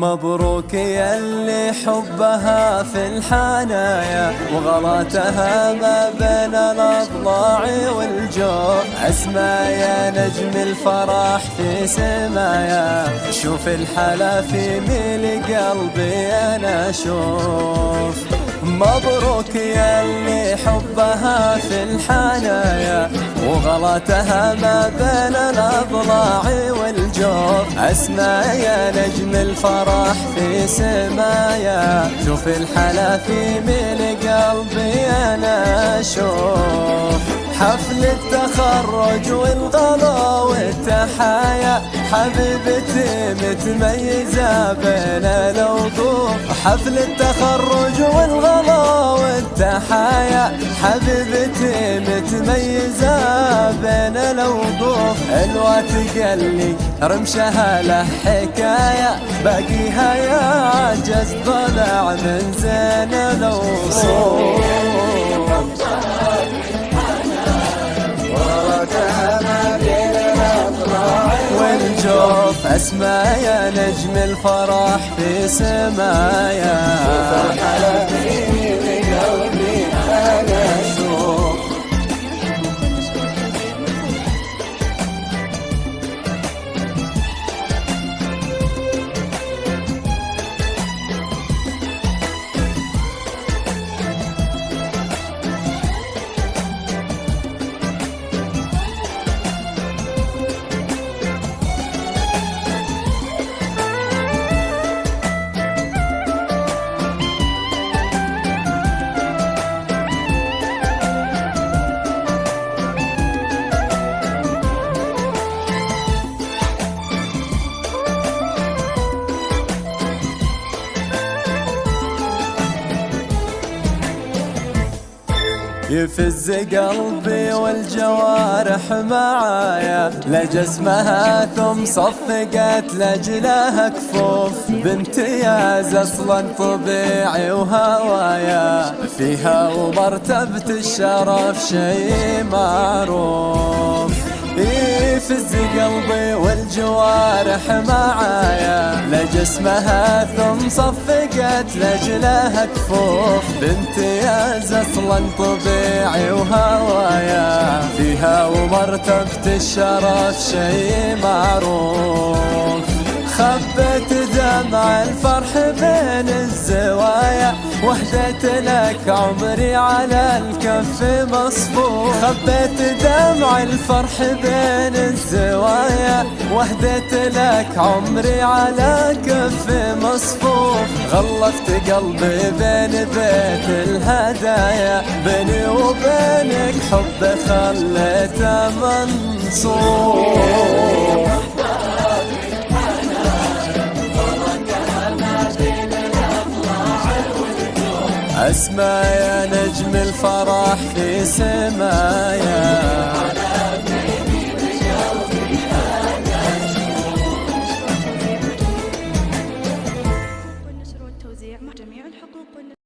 مبروك يا اللي حبها في الحنايا وغلاتها ما بين الأضلاع والجوف. أسمى يا نجم الفرح في سمايا، شوف الحلا في ميل قلبي أنا أشوف. مبروك يا اللي حبها في الحنايا وغلاتها ما بين الأضلاع والجوف. أسمى يا نجم الفرح في سمايا، شوف الحلا في ميل قلبي أنا أشوف. حفل التخرج والغلا والتحايا، حبيبتي متميزة بين الوقوف. حفل التخرج والغلا والتحايا، حبيبتي متميزة بين الوقوف. الوقت قلي رمشها له حكاية، باقيها يا عجز ضلع من زين الوصوف. والجوف أسمى يا نجم الفرح في سمايا، قلبي أنا أشوف. يفز قلبي والجوارح معايا لجسمها، ثم صفقت لجلها كفوف. بامتياز اصلا طبيعي وهوايا، فيها ومرتبة الشرف شي معروف. يفز قلبي والجوارح معايا لجسمها، ثم صفقت لجلها كفوف. بامتياز اصلا طبيعي وهوايا، فيها ومرتبة الشرف شي معروف. خبت دمع الفرح بين الزوايا، وهديت لك عمري على الكف مصفوف. خبيت دمع الفرح بين الزوايا، وهديت لك عمري على كف مصفوف. غلفت قلبي بين بيت الهدايا، بيني وبينك حب خليته منصوف. أسمى يا نجم الفرح في سمايا.